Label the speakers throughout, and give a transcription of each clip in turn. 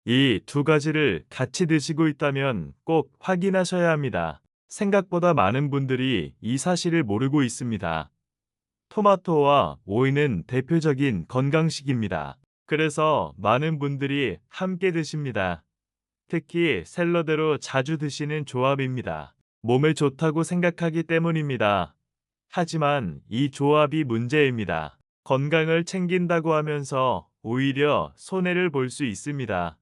Speaker 1: 이 두 가지를 같이 드시고 있다면 꼭 확인하셔야 합니다. 생각보다 많은 분들이 이 사실을 모르고 있습니다. 토마토와 오이는 대표적인 건강식입니다. 그래서 많은 분들이 함께 드십니다. 특히 샐러드로 자주 드시는 조합입니다. 몸에 좋다고 생각하기 때문입니다. 하지만 이 조합이 문제입니다. 건강을 챙긴다고 하면서 오히려 손해를 볼 수 있습니다.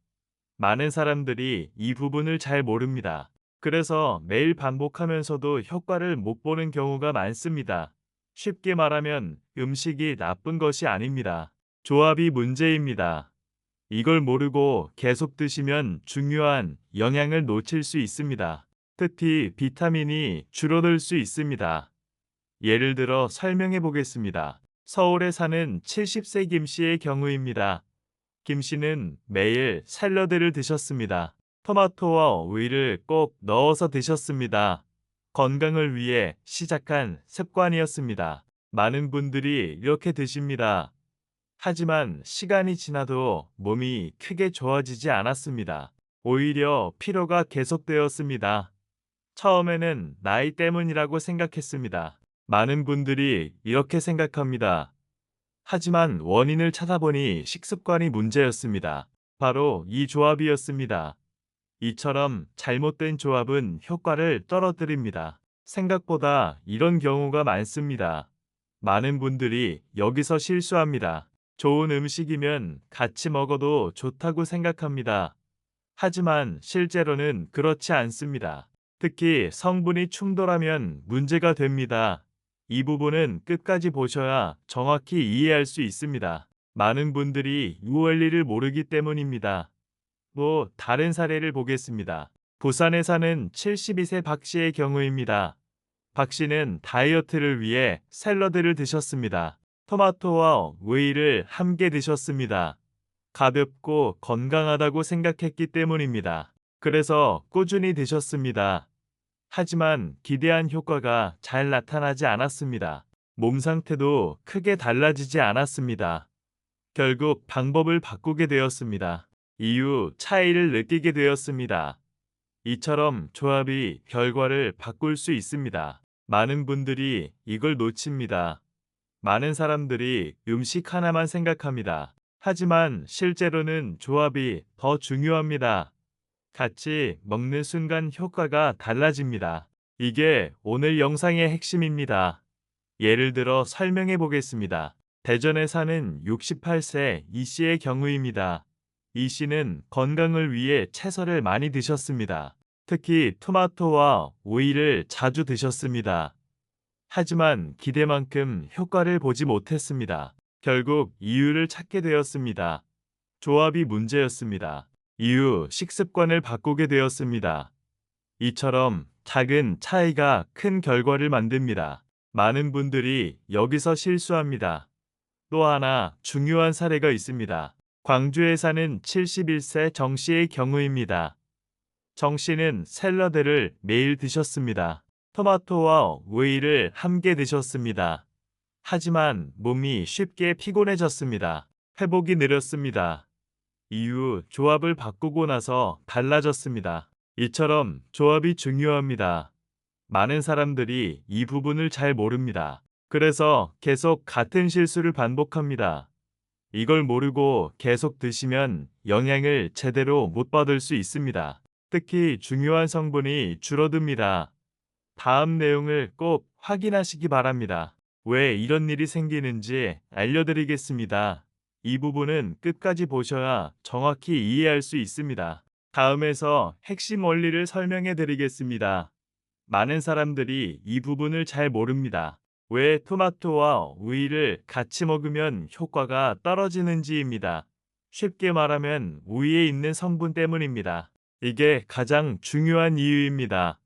Speaker 1: 많은 사람들이 이 부분을 잘 모릅니다. 그래서 매일 반복하면서도 효과를 못 보는 경우가 많습니다. 쉽게 말하면 음식이 나쁜 것이 아닙니다. 조합이 문제입니다. 이걸 모르고 계속 드시면 중요한 영양을 놓칠 수 있습니다. 특히 비타민이 줄어들 수 있습니다. 예를 들어 설명해 보겠습니다. 서울에 사는 70세 김 씨의 경우입니다. 김 씨는 매일 샐러드를 드셨습니다. 토마토와 오이를 꼭 넣어서 드셨습니다. 건강을 위해 시작한 습관이었습니다. 많은 분들이 이렇게 드십니다. 하지만 시간이 지나도 몸이 크게 좋아지지 않았습니다. 오히려 피로가 계속되었습니다. 처음에는 나이 때문이라고 생각했습니다. 많은 분들이 이렇게 생각합니다. 하지만 원인을 찾아보니 식습관이 문제였습니다. 바로 이 조합이었습니다. 이처럼 잘못된 조합은 효과를 떨어뜨립니다. 생각보다 이런 경우가 많습니다. 많은 분들이 여기서 실수합니다. 좋은 음식이면 같이 먹어도 좋다고 생각합니다. 하지만 실제로는 그렇지 않습니다. 특히 성분이 충돌하면 문제가 됩니다. 이 부분은 끝까지 보셔야 정확히 이해할 수 있습니다. 많은 분들이 이 원리를 모르기 때문입니다. 또 다른 사례를 보겠습니다. 부산에 사는 72세 박 씨의 경우입니다. 박 씨는 다이어트를 위해 샐러드를 드셨습니다. 토마토와 오이를 함께 드셨습니다. 가볍고 건강하다고 생각했기 때문입니다. 그래서 꾸준히 드셨습니다. 하지만 기대한 효과가 잘 나타나지 않았습니다. 몸 상태도 크게 달라지지 않았습니다. 결국 방법을 바꾸게 되었습니다. 이후 차이를 느끼게 되었습니다. 이처럼 조합이 결과를 바꿀 수 있습니다. 많은 분들이 이걸 놓칩니다. 많은 사람들이 음식 하나만 생각합니다. 하지만 실제로는 조합이 더 중요합니다. 같이 먹는 순간 효과가 달라집니다. 이게 오늘 영상의 핵심입니다. 예를 들어 설명해 보겠습니다. 대전에 사는 68세 이 씨의 경우입니다. 이 씨는 건강을 위해 채소를 많이 드셨습니다. 특히 토마토와 오이를 자주 드셨습니다. 하지만 기대만큼 효과를 보지 못했습니다. 결국 이유를 찾게 되었습니다. 조합이 문제였습니다. 이후 식습관을 바꾸게 되었습니다. 이처럼 작은 차이가 큰 결과를 만듭니다. 많은 분들이 여기서 실수합니다. 또 하나 중요한 사례가 있습니다. 광주에 사는 71세 정 씨의 경우입니다. 정 씨는 샐러드를 매일 드셨습니다. 토마토와 오이를 함께 드셨습니다. 하지만 몸이 쉽게 피곤해졌습니다. 회복이 느렸습니다. 이후 조합을 바꾸고 나서 달라졌습니다. 이처럼 조합이 중요합니다. 많은 사람들이 이 부분을 잘 모릅니다. 그래서 계속 같은 실수를 반복합니다. 이걸 모르고 계속 드시면 영양을 제대로 못 받을 수 있습니다. 특히 중요한 성분이 줄어듭니다. 다음 내용을 꼭 확인하시기 바랍니다. 왜 이런 일이 생기는지 알려드리겠습니다. 이 부분은 끝까지 보셔야 정확히 이해할 수 있습니다. 다음에서 핵심 원리를 설명해 드리겠습니다. 많은 사람들이 이 부분을 잘 모릅니다. 왜 토마토와 우유를 같이 먹으면 효과가 떨어지는지입니다. 쉽게 말하면 우유에 있는 성분 때문입니다. 이게 가장 중요한 이유입니다.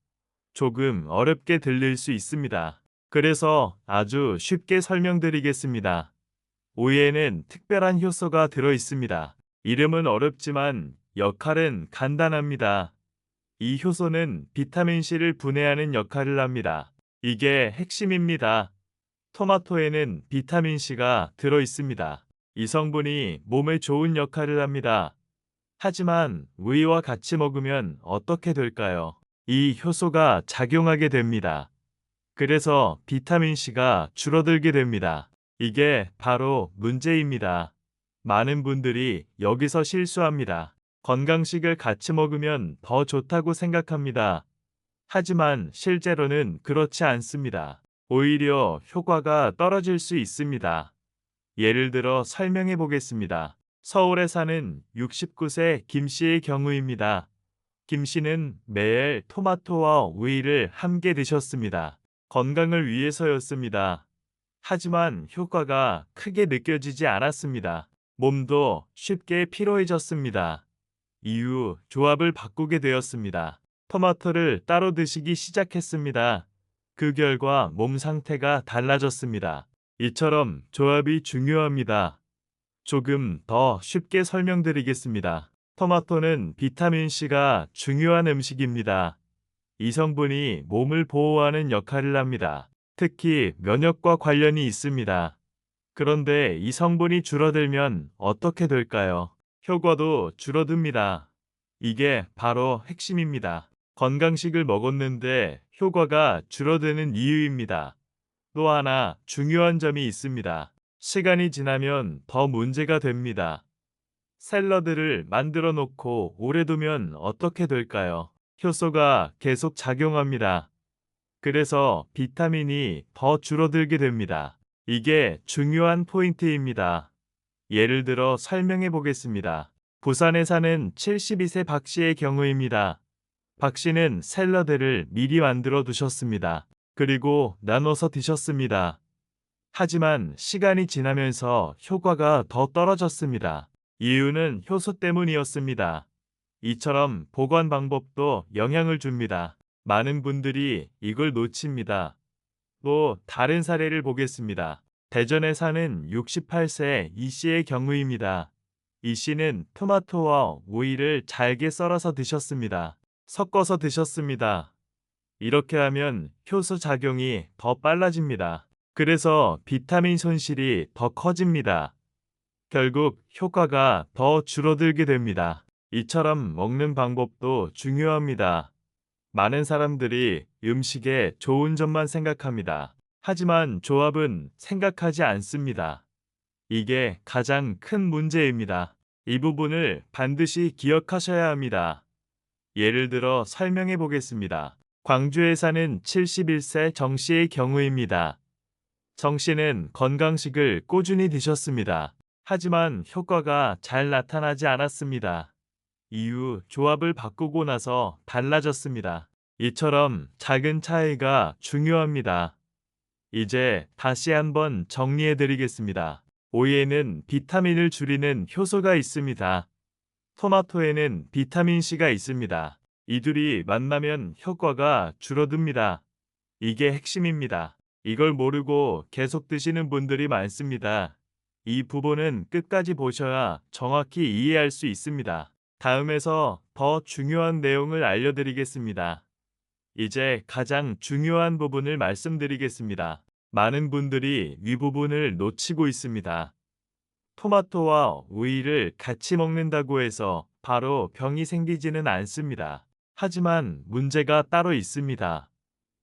Speaker 1: 조금 어렵게 들릴 수 있습니다. 그래서 아주 쉽게 설명드리겠습니다. 오이에는 특별한 효소가 들어 있습니다. 이름은 어렵지만 역할은 간단합니다. 이 효소는 비타민C를 분해하는 역할을 합니다. 이게 핵심입니다. 토마토에는 비타민C가 들어 있습니다. 이 성분이 몸에 좋은 역할을 합니다. 하지만 우유와 같이 먹으면 어떻게 될까요? 이 효소가 작용하게 됩니다. 그래서 비타민C가 줄어들게 됩니다. 이게 바로 문제입니다. 많은 분들이 여기서 실수합니다. 건강식을 같이 먹으면 더 좋다고 생각합니다. 하지만 실제로는 그렇지 않습니다. 오히려 효과가 떨어질 수 있습니다. 예를 들어 설명해 보겠습니다. 서울에 사는 69세 김 씨의 경우입니다. 김 씨는 매일 토마토와 오이를 함께 드셨습니다. 건강을 위해서였습니다. 하지만 효과가 크게 느껴지지 않았습니다. 몸도 쉽게 피로해졌습니다. 이후 조합을 바꾸게 되었습니다. 토마토를 따로 드시기 시작했습니다. 그 결과 몸 상태가 달라졌습니다. 이처럼 조합이 중요합니다. 조금 더 쉽게 설명드리겠습니다. 토마토는 비타민C가 중요한 음식입니다. 이 성분이 몸을 보호하는 역할을 합니다. 특히 면역과 관련이 있습니다. 그런데 이 성분이 줄어들면 어떻게 될까요? 효과도 줄어듭니다. 이게 바로 핵심입니다. 건강식을 먹었는데 효과가 줄어드는 이유입니다. 또 하나 중요한 점이 있습니다. 시간이 지나면 더 문제가 됩니다. 샐러드를 만들어 놓고 오래 두면 어떻게 될까요? 효소가 계속 작용합니다. 그래서 비타민이 더 줄어들게 됩니다. 이게 중요한 포인트입니다. 예를 들어 설명해 보겠습니다. 부산에 사는 72세 박 씨의 경우입니다. 박 씨는 샐러드를 미리 만들어 두셨습니다. 그리고 나눠서 드셨습니다. 하지만 시간이 지나면서 효과가 더 떨어졌습니다. 이유는 효소 때문이었습니다. 이처럼 보관 방법도 영향을 줍니다. 많은 분들이 이걸 놓칩니다. 또 다른 사례를 보겠습니다. 대전에 사는 68세 이 씨의 경우입니다. 이 씨는 토마토와 오이를 잘게 썰어서 드셨습니다. 섞어서 드셨습니다. 이렇게 하면 효소 작용이 더 빨라집니다. 그래서 비타민 손실이 더 커집니다. 결국 효과가 더 줄어들게 됩니다. 이처럼 먹는 방법도 중요합니다. 많은 사람들이 음식의 좋은 점만 생각합니다. 하지만 조합은 생각하지 않습니다. 이게 가장 큰 문제입니다. 이 부분을 반드시 기억하셔야 합니다. 예를 들어 설명해 보겠습니다. 광주에 사는 71세 정 씨의 경우입니다. 정 씨는 건강식을 꾸준히 드셨습니다. 하지만 효과가 잘 나타나지 않았습니다. 이후 조합을 바꾸고 나서 달라졌습니다. 이처럼 작은 차이가 중요합니다. 이제 다시 한번 정리해 드리겠습니다. 오이에는 비타민을 줄이는 효소가 있습니다. 토마토에는 비타민C가 있습니다. 이 둘이 만나면 효과가 줄어듭니다. 이게 핵심입니다. 이걸 모르고 계속 드시는 분들이 많습니다. 이 부분은 끝까지 보셔야 정확히 이해할 수 있습니다. 다음에서 더 중요한 내용을 알려드리겠습니다. 이제 가장 중요한 부분을 말씀드리겠습니다. 많은 분들이 이 부분을 놓치고 있습니다. 토마토와 오이를 같이 먹는다고 해서 바로 병이 생기지는 않습니다. 하지만 문제가 따로 있습니다.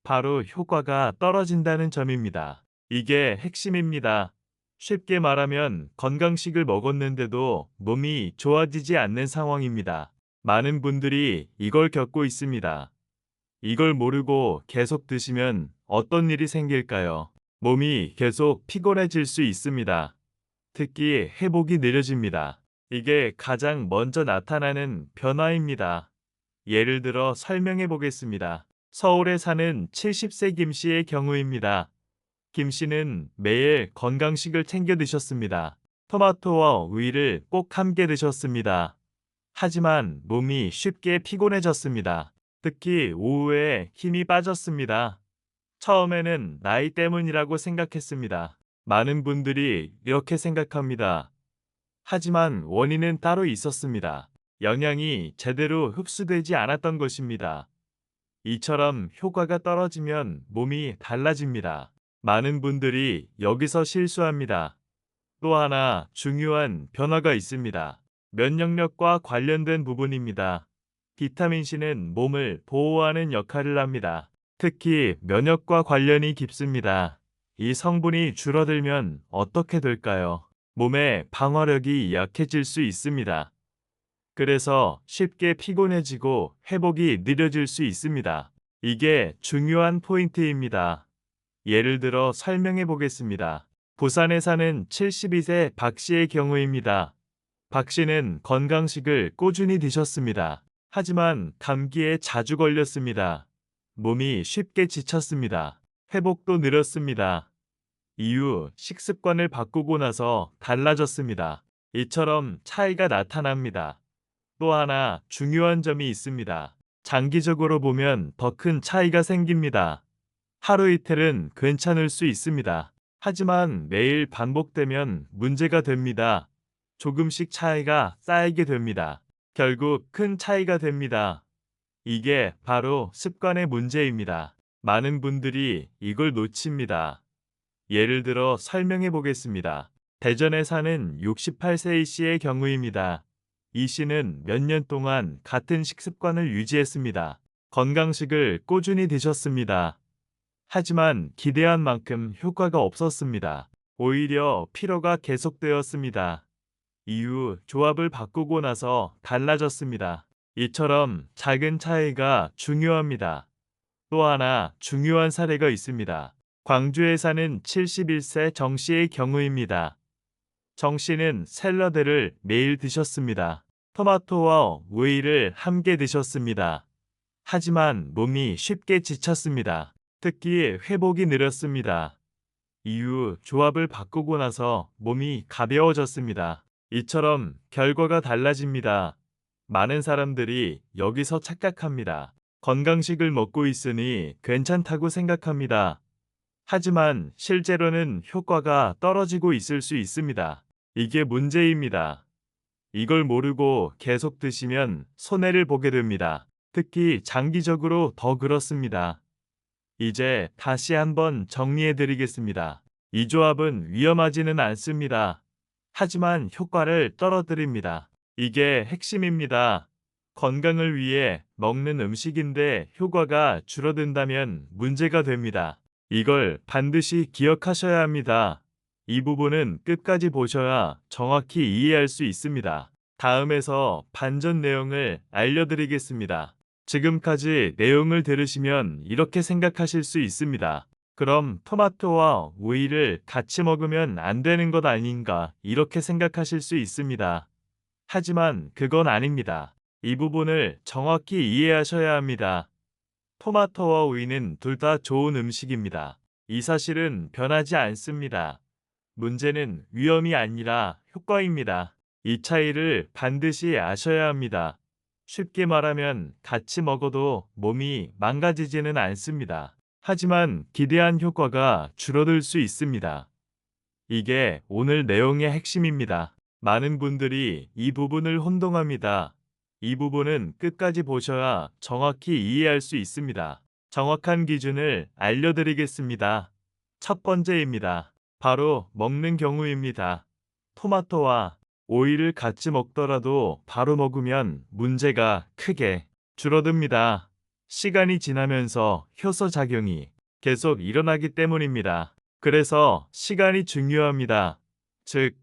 Speaker 1: 바로 효과가 떨어진다는 점입니다. 이게 핵심입니다. 쉽게 말하면 건강식을 먹었는데도 몸이 좋아지지 않는 상황입니다. 많은 분들이 이걸 겪고 있습니다. 이걸 모르고 계속 드시면 어떤 일이 생길까요? 몸이 계속 피곤해질 수 있습니다. 특히 회복이 느려집니다. 이게 가장 먼저 나타나는 변화입니다. 예를 들어 설명해 보겠습니다. 서울에 사는 70세 김 씨의 경우입니다. 김 씨는 매일 건강식을 챙겨 드셨습니다. 토마토와 우유를 꼭 함께 드셨습니다. 하지만 몸이 쉽게 피곤해졌습니다. 특히 오후에 힘이 빠졌습니다. 처음에는 나이 때문이라고 생각했습니다. 많은 분들이 이렇게 생각합니다. 하지만 원인은 따로 있었습니다. 영양이 제대로 흡수되지 않았던 것입니다. 이처럼 효과가 떨어지면 몸이 달라집니다. 많은 분들이 여기서 실수합니다. 또 하나 중요한 변화가 있습니다. 면역력과 관련된 부분입니다. 비타민C는 몸을 보호하는 역할을 합니다. 특히 면역과 관련이 깊습니다. 이 성분이 줄어들면 어떻게 될까요? 몸의 방어력이 약해질 수 있습니다. 그래서 쉽게 피곤해지고 회복이 느려질 수 있습니다. 이게 중요한 포인트입니다. 예를 들어 설명해 보겠습니다. 부산에 사는 72세 박 씨의 경우입니다. 박 씨는 건강식을 꾸준히 드셨습니다. 하지만 감기에 자주 걸렸습니다. 몸이 쉽게 지쳤습니다. 회복도 느렸습니다. 이후 식습관을 바꾸고 나서 달라졌습니다. 이처럼 차이가 나타납니다. 또 하나 중요한 점이 있습니다. 장기적으로 보면 더 큰 차이가 생깁니다. 하루 이틀은 괜찮을 수 있습니다. 하지만 매일 반복되면 문제가 됩니다. 조금씩 차이가 쌓이게 됩니다. 결국 큰 차이가 됩니다. 이게 바로 습관의 문제입니다. 많은 분들이 이걸 놓칩니다. 예를 들어 설명해 보겠습니다. 대전에 사는 68세 이 씨의 경우입니다. 이 씨는 몇 년 동안 같은 식습관을 유지했습니다. 건강식을 꾸준히 드셨습니다. 하지만 기대한 만큼 효과가 없었습니다. 오히려 피로가 계속되었습니다. 이후 조합을 바꾸고 나서 달라졌습니다. 이처럼 작은 차이가 중요합니다. 또 하나 중요한 사례가 있습니다. 광주에 사는 71세 정 씨의 경우입니다. 정 씨는 샐러드를 매일 드셨습니다. 토마토와 오이를 함께 드셨습니다. 하지만 몸이 쉽게 지쳤습니다. 특히 회복이 느렸습니다. 이후 조합을 바꾸고 나서 몸이 가벼워졌습니다. 이처럼 결과가 달라집니다. 많은 사람들이 여기서 착각합니다. 건강식을 먹고 있으니 괜찮다고 생각합니다. 하지만 실제로는 효과가 떨어지고 있을 수 있습니다. 이게 문제입니다. 이걸 모르고 계속 드시면 손해를 보게 됩니다. 특히 장기적으로 더 그렇습니다. 이제 다시 한번 정리해 드리겠습니다. 이 조합은 위험하지는 않습니다. 하지만 효과를 떨어뜨립니다. 이게 핵심입니다. 건강을 위해 먹는 음식인데 효과가 줄어든다면 문제가 됩니다. 이걸 반드시 기억하셔야 합니다. 이 부분은 끝까지 보셔야 정확히 이해할 수 있습니다. 다음에서 반전 내용을 알려드리겠습니다. 지금까지 내용을 들으시면 이렇게 생각하실 수 있습니다. 그럼 토마토와 오이를 같이 먹으면 안 되는 것 아닌가 이렇게 생각하실 수 있습니다. 하지만 그건 아닙니다. 이 부분을 정확히 이해하셔야 합니다. 토마토와 오이는 둘 다 좋은 음식입니다. 이 사실은 변하지 않습니다. 문제는 위험이 아니라 효과입니다. 이 차이를 반드시 아셔야 합니다. 쉽게 말하면 같이 먹어도 몸이 망가지지는 않습니다. 하지만 기대한 효과가 줄어들 수 있습니다. 이게 오늘 내용의 핵심입니다. 많은 분들이 이 부분을 혼동합니다. 이 부분은 끝까지 보셔야 정확히 이해할 수 있습니다. 정확한 기준을 알려드리겠습니다. 첫 번째입니다. 바로 먹는 경우입니다. 토마토와 오이를 같이 먹더라도 바로 먹으면 문제가 크게 줄어듭니다. 시간이 지나면서 효소 작용이 계속 일어나기 때문입니다. 그래서 시간이 중요합니다. 즉,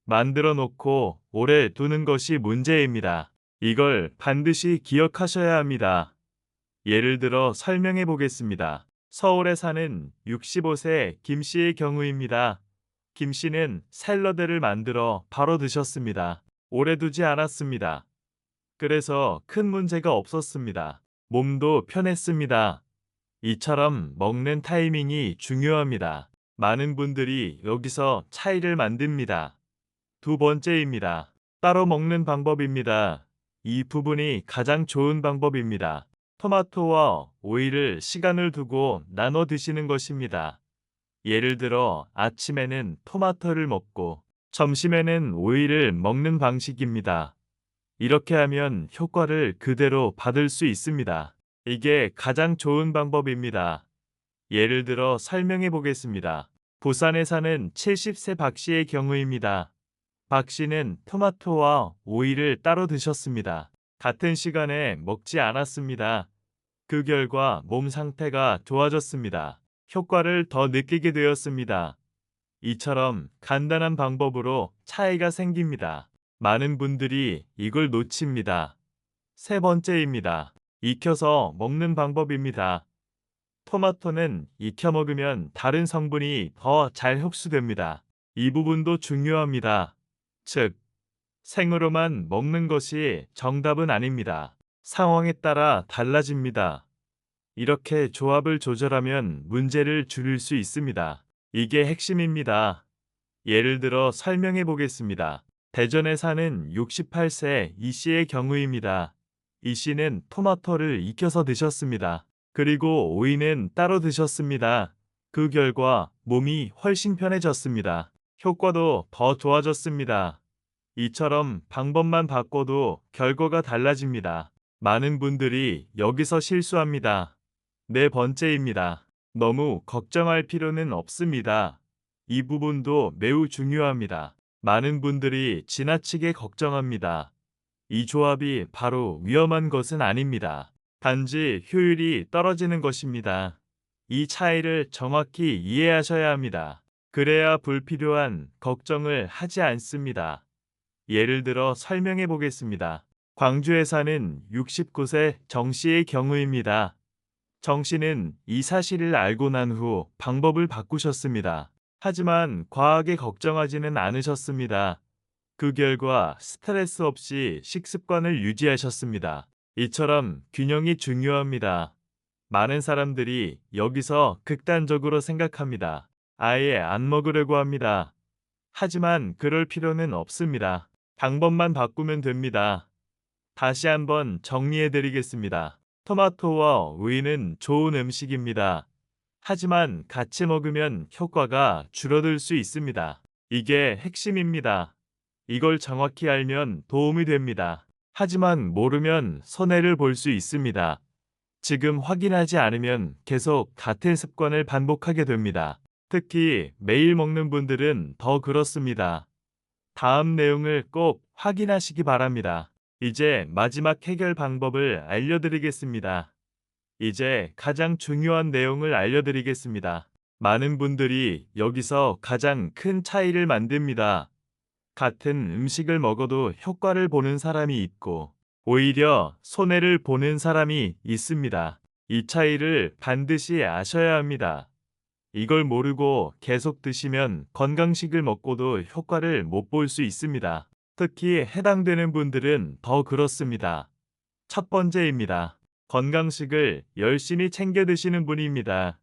Speaker 1: 만들어 놓고 오래 두는 것이 문제입니다. 이걸 반드시 기억하셔야 합니다. 예를 들어 설명해 보겠습니다. 서울에 사는 65세 김 씨의 경우입니다. 김 씨는 샐러드를 만들어 바로 드셨습니다. 오래 두지 않았습니다. 그래서 큰 문제가 없었습니다. 몸도 편했습니다. 이처럼 먹는 타이밍이 중요합니다. 많은 분들이 여기서 차이를 만듭니다. 두 번째입니다. 따로 먹는 방법입니다. 이 부분이 가장 좋은 방법입니다. 토마토와 오이를 시간을 두고 나눠 드시는 것입니다. 예를 들어 아침에는 토마토를 먹고 점심에는 오이를 먹는 방식입니다. 이렇게 하면 효과를 그대로 받을 수 있습니다. 이게 가장 좋은 방법입니다. 예를 들어 설명해 보겠습니다. 부산에 사는 70세 박 씨의 경우입니다. 박 씨는 토마토와 오이를 따로 드셨습니다. 같은 시간에 먹지 않았습니다. 그 결과 몸 상태가 좋아졌습니다. 효과를 더 느끼게 되었습니다. 이처럼 간단한 방법으로 차이가 생깁니다. 많은 분들이 이걸 놓칩니다. 세 번째입니다. 익혀서 먹는 방법입니다. 토마토는 익혀 먹으면 다른 성분이 더 잘 흡수됩니다. 이 부분도 중요합니다. 즉, 생으로만 먹는 것이 정답은 아닙니다. 상황에 따라 달라집니다. 이렇게 조합을 조절하면 문제를 줄일 수 있습니다. 이게 핵심입니다. 예를 들어 설명해 보겠습니다. 대전에 사는 68세 이 씨의 경우입니다. 이 씨는 토마토를 익혀서 드셨습니다. 그리고 오이는 따로 드셨습니다. 그 결과 몸이 훨씬 편해졌습니다. 효과도 더 좋아졌습니다. 이처럼 방법만 바꿔도 결과가 달라집니다. 많은 분들이 여기서 실수합니다. 네 번째입니다. 너무 걱정할 필요는 없습니다. 이 부분도 매우 중요합니다. 많은 분들이 지나치게 걱정합니다. 이 조합이 바로 위험한 것은 아닙니다. 단지 효율이 떨어지는 것입니다. 이 차이를 정확히 이해하셔야 합니다. 그래야 불필요한 걱정을 하지 않습니다. 예를 들어 설명해 보겠습니다. 광주에 사는 69세 정 씨의 경우입니다. 정 씨는 이 사실을 알고 난 후 방법을 바꾸셨습니다. 하지만 과하게 걱정하지는 않으셨습니다. 그 결과 스트레스 없이 식습관을 유지하셨습니다. 이처럼 균형이 중요합니다. 많은 사람들이 여기서 극단적으로 생각합니다. 아예 안 먹으려고 합니다. 하지만 그럴 필요는 없습니다. 방법만 바꾸면 됩니다. 다시 한번 정리해 드리겠습니다. 토마토와 오이는 좋은 음식입니다. 하지만 같이 먹으면 효과가 줄어들 수 있습니다. 이게 핵심입니다. 이걸 정확히 알면 도움이 됩니다. 하지만 모르면 손해를 볼 수 있습니다. 지금 확인하지 않으면 계속 같은 습관을 반복하게 됩니다. 특히 매일 먹는 분들은 더 그렇습니다. 다음 내용을 꼭 확인하시기 바랍니다. 이제 마지막 해결 방법을 알려드리겠습니다. 이제 가장 중요한 내용을 알려드리겠습니다. 많은 분들이 여기서 가장 큰 차이를 만듭니다. 같은 음식을 먹어도 효과를 보는 사람이 있고 오히려 손해를 보는 사람이 있습니다. 이 차이를 반드시 아셔야 합니다. 이걸 모르고 계속 드시면 건강식을 먹고도 효과를 못 볼 수 있습니다. 특히 해당되는 분들은 더 그렇습니다. 첫 번째입니다. 건강식을 열심히 챙겨 드시는 분입니다.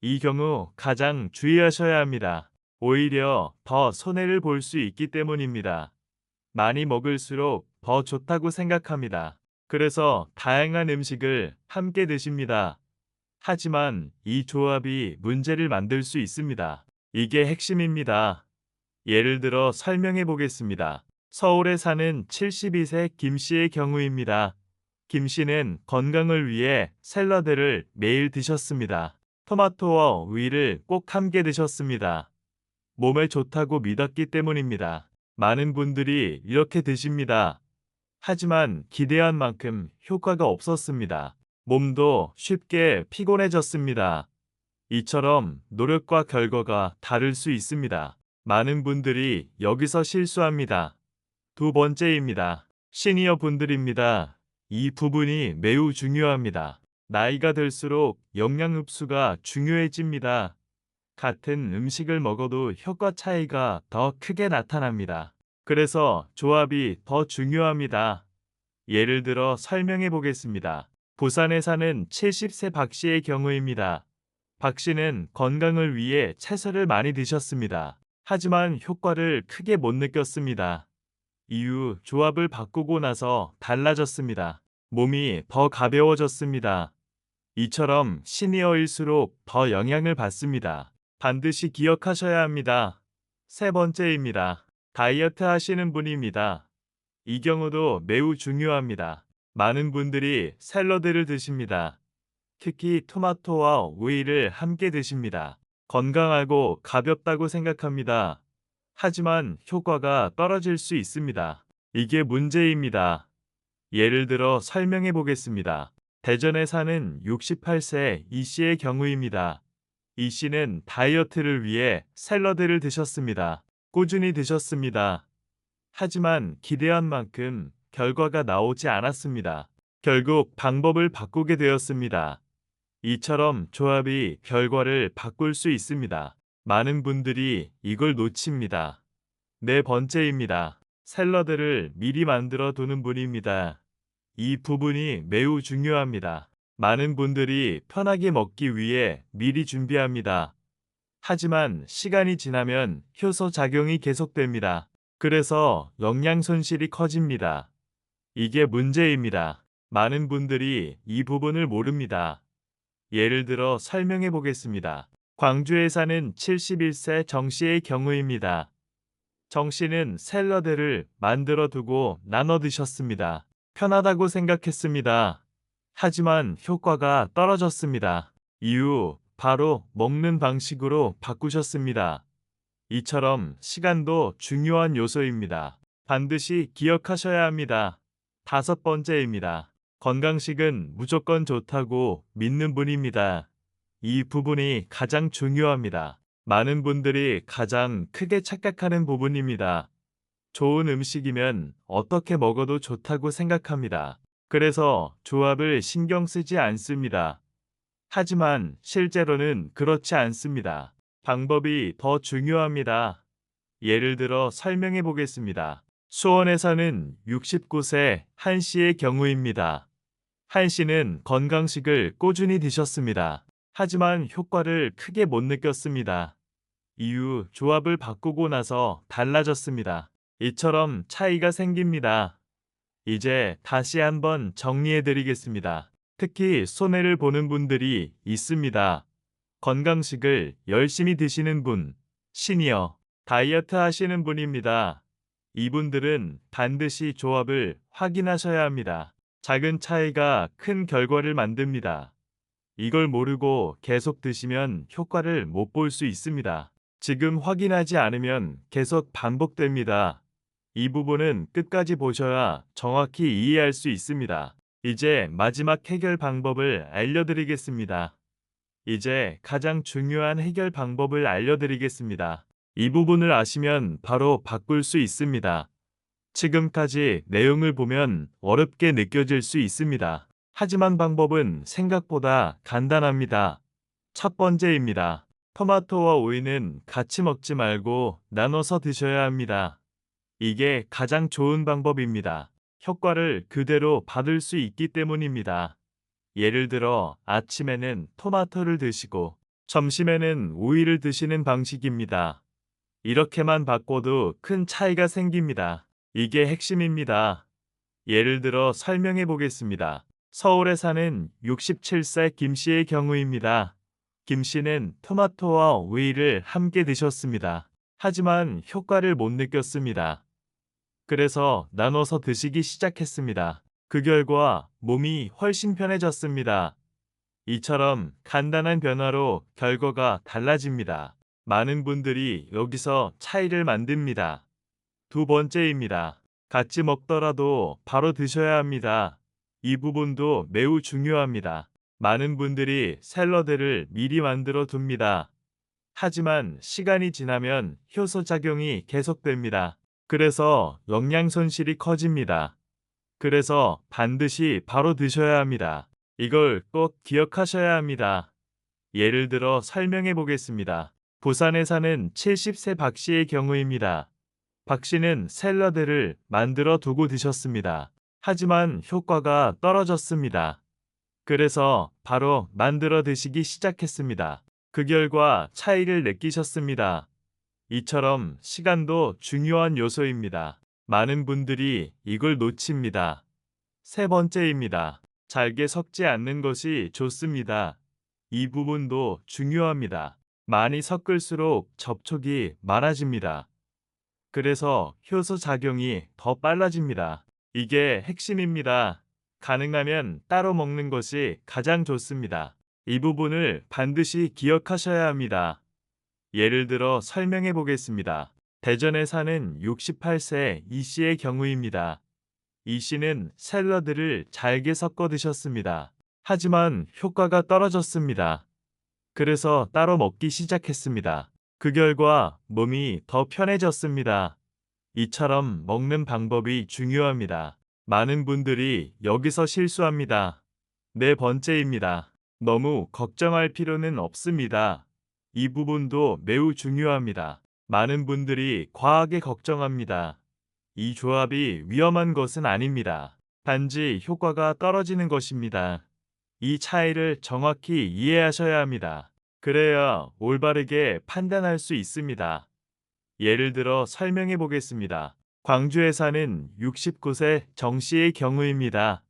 Speaker 1: 이 경우 가장 주의하셔야 합니다. 오히려 더 손해를 볼 수 있기 때문입니다. 많이 먹을수록 더 좋다고 생각합니다. 그래서 다양한 음식을 함께 드십니다. 하지만 이 조합이 문제를 만들 수 있습니다. 이게 핵심입니다. 예를 들어 설명해 보겠습니다. 서울에 사는 72세 김 씨의 경우입니다. 김 씨는 건강을 위해 샐러드를 매일 드셨습니다. 토마토와 오이를 꼭 함께 드셨습니다. 몸에 좋다고 믿었기 때문입니다. 많은 분들이 이렇게 드십니다. 하지만 기대한 만큼 효과가 없었습니다. 몸도 쉽게 피곤해졌습니다. 이처럼 노력과 결과가 다를 수 있습니다. 많은 분들이 여기서 실수합니다. 두 번째입니다. 시니어 분들입니다. 이 부분이 매우 중요합니다. 나이가 들수록 영양 흡수가 중요해집니다. 같은 음식을 먹어도 효과 차이가 더 크게 나타납니다. 그래서 조합이 더 중요합니다. 예를 들어 설명해 보겠습니다. 부산에 사는 70세 박 씨의 경우입니다. 박 씨는 건강을 위해 채소를 많이 드셨습니다. 하지만 효과를 크게 못 느꼈습니다. 이후 조합을 바꾸고 나서 달라졌습니다. 몸이 더 가벼워졌습니다. 이처럼 시니어일수록 더 영향을 받습니다. 반드시 기억하셔야 합니다. 세 번째입니다. 다이어트 하시는 분입니다. 이 경우도 매우 중요합니다. 많은 분들이 샐러드를 드십니다. 특히 토마토와 오이를 함께 드십니다. 건강하고 가볍다고 생각합니다. 하지만 효과가 떨어질 수 있습니다. 이게 문제입니다. 예를 들어 설명해 보겠습니다. 대전에 사는 68세 이 씨의 경우입니다. 이 씨는 다이어트를 위해 샐러드를 드셨습니다. 꾸준히 드셨습니다. 하지만 기대한 만큼 결과가 나오지 않았습니다. 결국 방법을 바꾸게 되었습니다. 이처럼 조합이 결과를 바꿀 수 있습니다. 많은 분들이 이걸 놓칩니다. 네 번째입니다. 샐러드를 미리 만들어 두는 분입니다. 이 부분이 매우 중요합니다. 많은 분들이 편하게 먹기 위해 미리 준비합니다. 하지만 시간이 지나면 효소 작용이 계속됩니다. 그래서 영양 손실이 커집니다. 이게 문제입니다. 많은 분들이 이 부분을 모릅니다. 예를 들어 설명해 보겠습니다. 광주에 사는 71세 정 씨의 경우입니다. 정 씨는 샐러드를 만들어 두고 나눠 드셨습니다. 편하다고 생각했습니다. 하지만 효과가 떨어졌습니다. 이후 바로 먹는 방식으로 바꾸셨습니다. 이처럼 시간도 중요한 요소입니다. 반드시 기억하셔야 합니다. 다섯 번째입니다. 건강식은 무조건 좋다고 믿는 분입니다. 이 부분이 가장 중요합니다. 많은 분들이 가장 크게 착각하는 부분입니다. 좋은 음식이면 어떻게 먹어도 좋다고 생각합니다. 그래서 조합을 신경 쓰지 않습니다. 하지만 실제로는 그렇지 않습니다. 방법이 더 중요합니다. 예를 들어 설명해 보겠습니다. 수원에 사는 69세 한 씨의 경우입니다. 한 씨는 건강식을 꾸준히 드셨습니다. 하지만 효과를 크게 못 느꼈습니다. 이후 조합을 바꾸고 나서 달라졌습니다. 이처럼 차이가 생깁니다. 이제 다시 한번 정리해 드리겠습니다. 특히 손해를 보는 분들이 있습니다. 건강식을 열심히 드시는 분, 시니어, 다이어트 하시는 분입니다. 이분들은 반드시 조합을 확인하셔야 합니다. 작은 차이가 큰 결과를 만듭니다. 이걸 모르고 계속 드시면 효과를 못 볼 수 있습니다. 지금 확인하지 않으면 계속 반복됩니다. 이 부분은 끝까지 보셔야 정확히 이해할 수 있습니다. 이제 마지막 해결 방법을 알려드리겠습니다. 이제 가장 중요한 해결 방법을 알려드리겠습니다. 이 부분을 아시면 바로 바꿀 수 있습니다. 지금까지 내용을 보면 어렵게 느껴질 수 있습니다. 하지만 방법은 생각보다 간단합니다. 첫 번째입니다. 토마토와 오이는 같이 먹지 말고 나눠서 드셔야 합니다. 이게 가장 좋은 방법입니다. 효과를 그대로 받을 수 있기 때문입니다. 예를 들어 아침에는 토마토를 드시고 점심에는 오이를 드시는 방식입니다. 이렇게만 바꿔도 큰 차이가 생깁니다. 이게 핵심입니다. 예를 들어 설명해 보겠습니다. 서울에 사는 67세 김 씨의 경우입니다. 김 씨는 토마토와 오이를 함께 드셨습니다. 하지만 효과를 못 느꼈습니다. 그래서 나눠서 드시기 시작했습니다. 그 결과 몸이 훨씬 편해졌습니다. 이처럼 간단한 변화로 결과가 달라집니다. 많은 분들이 여기서 차이를 만듭니다. 두 번째입니다. 같이 먹더라도 바로 드셔야 합니다. 이 부분도 매우 중요합니다. 많은 분들이 샐러드를 미리 만들어 둡니다. 하지만 시간이 지나면 효소 작용이 계속됩니다. 그래서 영양 손실이 커집니다. 그래서 반드시 바로 드셔야 합니다. 이걸 꼭 기억하셔야 합니다. 예를 들어 설명해 보겠습니다. 부산에 사는 70세 박 씨의 경우입니다. 박 씨는 샐러드를 만들어 두고 드셨습니다. 하지만 효과가 떨어졌습니다. 그래서 바로 만들어 드시기 시작했습니다. 그 결과 차이를 느끼셨습니다. 이처럼 시간도 중요한 요소입니다. 많은 분들이 이걸 놓칩니다. 세 번째입니다. 잘게 섞지 않는 것이 좋습니다. 이 부분도 중요합니다. 많이 섞을수록 접촉이 많아집니다. 그래서 효소 작용이 더 빨라집니다. 이게 핵심입니다. 가능하면 따로 먹는 것이 가장 좋습니다. 이 부분을 반드시 기억하셔야 합니다. 예를 들어 설명해 보겠습니다. 대전에 사는 68세 이 씨의 경우입니다. 이 씨는 샐러드를 잘게 섞어 드셨습니다. 하지만 효과가 떨어졌습니다. 그래서 따로 먹기 시작했습니다. 그 결과 몸이 더 편해졌습니다. 이처럼 먹는 방법이 중요합니다. 많은 분들이 여기서 실수합니다. 네 번째입니다. 너무 걱정할 필요는 없습니다. 이 부분도 매우 중요합니다. 많은 분들이 과하게 걱정합니다. 이 조합이 위험한 것은 아닙니다. 단지 효과가 떨어지는 것입니다. 이 차이를 정확히 이해하셔야 합니다. 그래야 올바르게 판단할 수 있습니다. 예를 들어 설명해 보겠습니다. 광주에 사는 69세 정 씨의 경우입니다.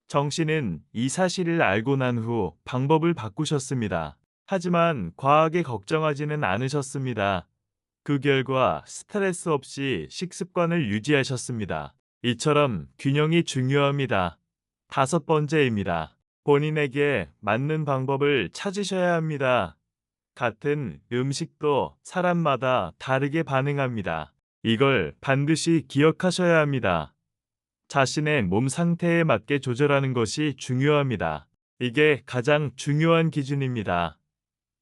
Speaker 1: 정 씨는 이 사실을 알고 난 후 방법을 바꾸셨습니다. 하지만 과하게 걱정하지는 않으셨습니다. 그 결과 스트레스 없이 식습관을 유지하셨습니다. 이처럼 균형이 중요합니다. 다섯 번째입니다. 본인에게 맞는 방법을 찾으셔야 합니다. 같은 음식도 사람마다 다르게 반응합니다. 이걸 반드시 기억하셔야 합니다. 자신의 몸 상태에 맞게 조절하는 것이 중요합니다. 이게 가장 중요한 기준입니다.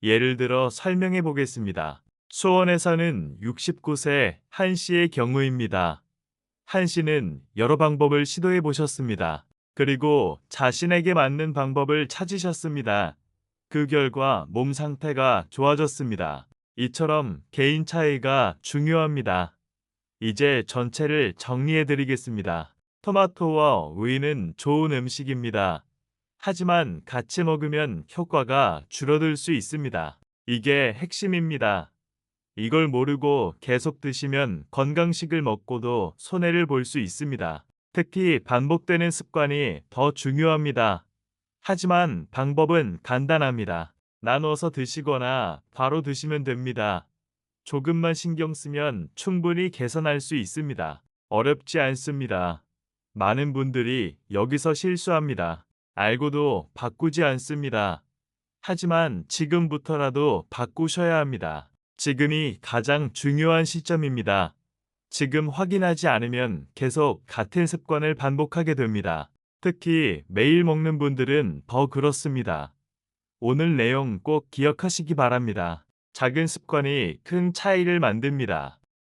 Speaker 1: 예를 들어 설명해 보겠습니다. 수원에 사는 69세 한 씨의 경우입니다. 한 씨는 여러 방법을 시도해 보셨습니다. 그리고 자신에게 맞는 방법을 찾으셨습니다. 그 결과 몸 상태가 좋아졌습니다. 이처럼 개인 차이가 중요합니다. 이제 전체를 정리해 드리겠습니다. 토마토와 우유는 좋은 음식입니다. 하지만 같이 먹으면 효과가 줄어들 수 있습니다. 이게 핵심입니다. 이걸 모르고 계속 드시면 건강식을 먹고도 손해를 볼 수 있습니다. 특히 반복되는 습관이 더 중요합니다. 하지만 방법은 간단합니다. 나눠서 드시거나 바로 드시면 됩니다. 조금만 신경 쓰면 충분히 개선할 수 있습니다. 어렵지 않습니다. 많은 분들이 여기서 실수합니다. 알고도 바꾸지 않습니다. 하지만 지금부터라도 바꾸셔야 합니다. 지금이 가장 중요한 시점입니다. 지금 확인하지 않으면 계속 같은 습관을 반복하게 됩니다. 특히 매일 먹는 분들은 더 그렇습니다. 오늘 내용 꼭 기억하시기 바랍니다. 작은 습관이 큰 차이를 만듭니다.